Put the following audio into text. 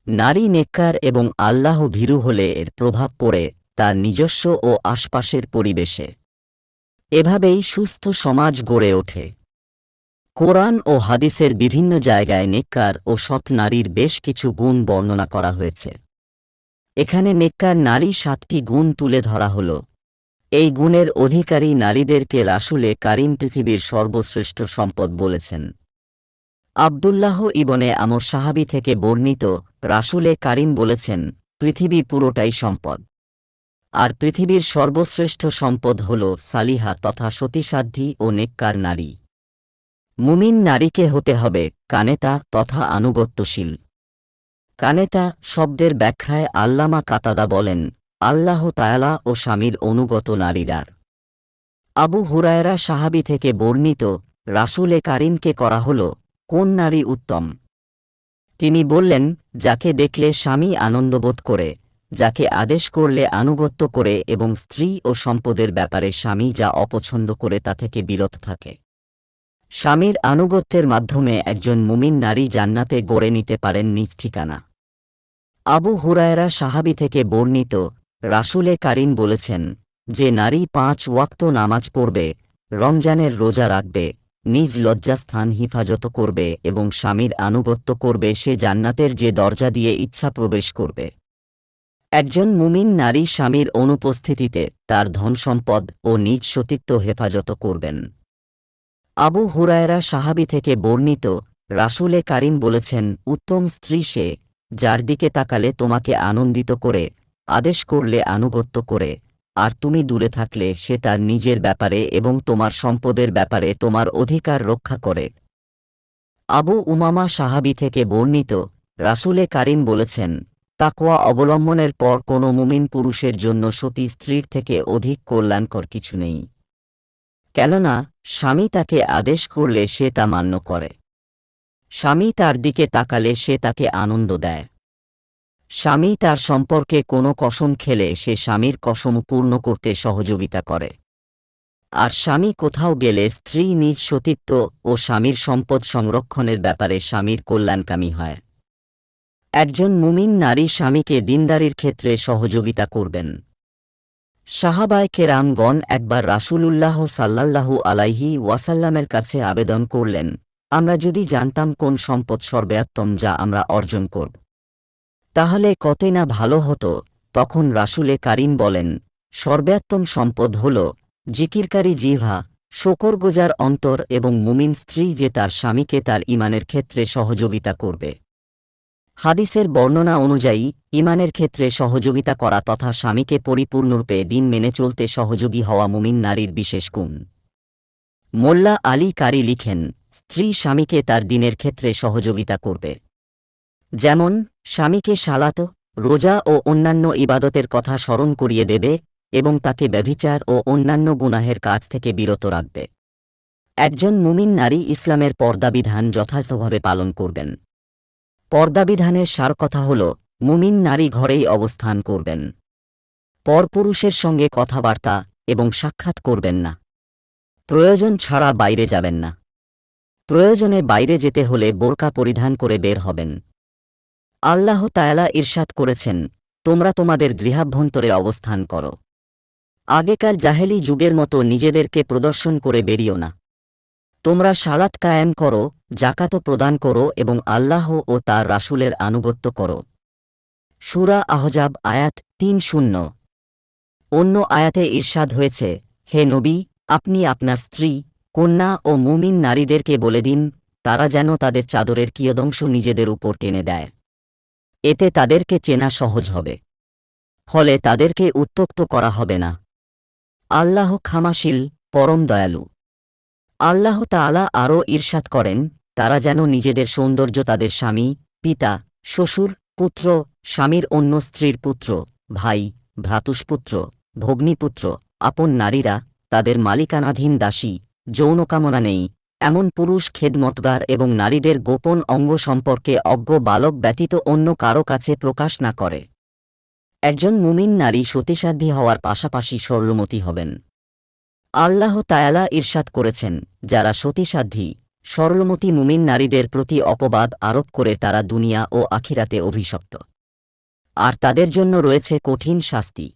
নারী নেককার এবং আল্লাহ ভীরু হলে এর প্রভাব পড়ে তার নিজস্ব ও আশপাশের পরিবেশে। এভাবেই সুস্থ সমাজ গড়ে ওঠে। কোরআন ও হাদিসের বিভিন্ন জায়গায় নেককার ও সৎ নারীর বেশ কিছু গুণ বর্ণনা করা হয়েছে। এখানে নেককার নারী ৭টি গুণ তুলে ধরা হল। এই গুণের অধিকারী নারীদেরকে রাসূলে কারীম পৃথিবীর সর্বশ্রেষ্ঠ সম্পদ বলেছেন। আব্দুল্লাহ ইবনে আমর সাহাবী থেকে বর্ণিত, রাসূলে কারীম বলেছেন, পৃথিবী পুরোটাই সম্পদ। আর পৃথিবীর সর্বশ্রেষ্ঠ সম্পদ হল সালিহা তথা সতীসাধ্বী ও নেককার নারী। মুমিন নারীকে হতে হবে কানেতা তথা আনুগত্যশীল। কানেতা শব্দের ব্যাখ্যায় আল্লামা কাতাদা বলেন, আল্লাহ তাআলা ও স্বামীর অনুগত নারীরা। আবু হুরায়রা সাহাবী থেকে বর্ণিত, রাসূলে কারীমকে করা হল, কোন নারী উত্তম? তিনি বললেন, যাকে দেখলে স্বামী আনন্দবোধ করে, যাকে আদেশ করলে আনুগত্য করে এবং স্ত্রী ও সম্পদের ব্যাপারে স্বামী যা অপছন্দ করে তা থেকে বিরত থাকে। স্বামীর আনুগত্যের মাধ্যমে একজন মুমিন নারী জান্নাতে গড়ে নিতে পারেন নিজ ঠিকানা। আবু হুরায়রা সাহাবী থেকে বর্ণিত, রাসূলে কারীম বলেছেন, যে নারী 5 ওয়াক্ত নামাজ পড়বে, রমজানের রোজা রাখবে, নিজ লজ্জাস্থান হিফাজত করবে এবং স্বামীর আনুগত্য করবে, সে জান্নাতের যে দরজা দিয়ে ইচ্ছা প্রবেশ করবে। একজন মুমিন নারী স্বামীর অনুপস্থিতিতে তার ধনসম্পদ ও নিজ সতীত্ব হেফাজত করবেন। আবু হুরায়রা সাহাবী থেকে বর্ণিত, রাসূলে কারীম বলেছেন, উত্তম স্ত্রী সে, যার দিকে তাকালে তোমাকে আনন্দিত করে, আদেশ করলে আনুগত্য করে, আর তুমি দূরে থাকলে সে তার নিজের ব্যাপারে এবং তোমার সম্পদের ব্যাপারে তোমার অধিকার রক্ষা করে। আবু উমামা সাহাবী থেকে বর্ণিত, রাসূলে কারীম বলেছেন, তাকওয়া অবলম্বনের পর কোনো মুমিন পুরুষের জন্য সতী স্ত্রীর থেকে অধিক কল্যাণকর কিছু নেই। কেননা স্বামী তাকে আদেশ করলে সে তা মান্য করে। স্বামী তার দিকে তাকালে সে তাকে আনন্দ দেয়। স্বামী তার সম্পর্কে কোনো কসম খেলে সে স্বামীর কসম পূর্ণ করতে সহযোগিতা করে। আর স্বামী কোথাও গেলে স্ত্রী নিজ সতীত্ব ও স্বামীর সম্পদ সংরক্ষণের ব্যাপারে স্বামীর কল্যাণকামী হয়। একজন মুমিন নারী স্বামীকে দীনদারির ক্ষেত্রে সহযোগিতা করবেন। সাহাবায়ে কেরামগণ একবার রাসূলুল্লাহ সাল্লাল্লাহু আলাইহি ওয়াসাল্লামের কাছে আবেদন করলেন, আমরা যদি জানতাম কোন সম্পদ সর্বোত্তম যা আমরা অর্জন করব, তাহলে কতই না ভালো হতো। তখন রাসূলে কারীম বলেন, সর্বোত্তম সম্পদ হল জিকিরকারী জিহ্বা, শকরগুজার অন্তর এবং মুমিন স্ত্রী যে তার স্বামীকে তার ঈমানের ক্ষেত্রে সহযোগিতা করবে। হাদিসের বর্ণনা অনুযায়ী ঈমানের ক্ষেত্রে সহযোগিতা করা তথা স্বামীকে পরিপূর্ণরূপে দিন মেনে চলতে সহযোগী হওয়া মুমিন নারীর বিশেষ গুণ। মোল্লা আলী কারি লিখেন, স্ত্রী স্বামীকে তার দিনের ক্ষেত্রে সহযোগিতা করবে। যেমন স্বামীকে সালাত, রোজা ও অন্যান্য ইবাদতের কথা স্মরণ করিয়ে দেবে এবং তাকে ব্যভিচার ও অন্যান্য গুনাহের কাজ থেকে বিরত রাখবে। একজন মুমিন নারী ইসলামের পর্দাবিধান যথাযথভাবে পালন করবেন। পর্দাবিধানের সার কথা হল, মুমিন নারী ঘরেই অবস্থান করবেন। পরপুরুষের সঙ্গে কথাবার্তা এবং সাক্ষাৎ করবেন না। প্রয়োজন ছাড়া বাইরে যাবেন না। প্রয়োজনে বাইরে যেতে হলে বোরকা পরিধান করে বের হবেন। আল্লাহ তাআলা ইরশাদ করেছেন, তোমরা তোমাদের গৃহাভ্যন্তরে অবস্থান করো। আগেকার জাহেলি যুগের মতো নিজেদেরকে প্রদর্শন করে বেরিও না। তোমরা সালাত কায়েম করো, যাকাত প্রদান করো এবং আল্লাহ ও তার রাসূলের আনুগত্য করো। সূরা আহজাব আয়াত ৩:০। অন্য আয়াতে ইরশাদ হয়েছে, হে নবী, আপনি আপনার স্ত্রী, কন্যা ও মুমিন নারীদেরকে বলে দিন, তারা যেন তাদের চাদরের কিয়দংশ নিজেদের উপর টেনে দেয়। এতে তাদেরকে চেনা সহজ হবে। ফলে তাদেরকে উত্ত্যক্ত করা হবে না। আল্লাহ ক্ষমাশীল, পরম দয়ালু। আল্লাহ তাআলা আরও ইরশাদ করেন, তারা যেন নিজেদের সৌন্দর্য তাদের স্বামী, পিতা, শ্বশুর, পুত্র, স্বামীর অন্য স্ত্রীর পুত্র, ভাই, ভ্রাতুষ্পুত্র, ভগ্নীপুত্র, আপন নারীরা, তাদের মালিকানাধীন দাসী, যৌনকামনা নেই এমন পুরুষ খেদমতগার এবং নারীদের গোপন অঙ্গ সম্পর্কে অজ্ঞ বালক ব্যতীত অন্য কারো কাছে প্রকাশ না করে। একজন মুমিন নারী সতীসাধ্বী হওয়ার পাশাপাশি সরলমতী হবেন। আল্লাহ তাআলা ইরশাদ করেছেন, যারা সতীসাধ্বী সরলমতি মুমিন নারীদের প্রতি অপবাদ আরোপ করে তারা দুনিয়া ও আখিরাতে অভিশপ্ত, আর তাদের জন্য রয়েছে কঠিন শাস্তি।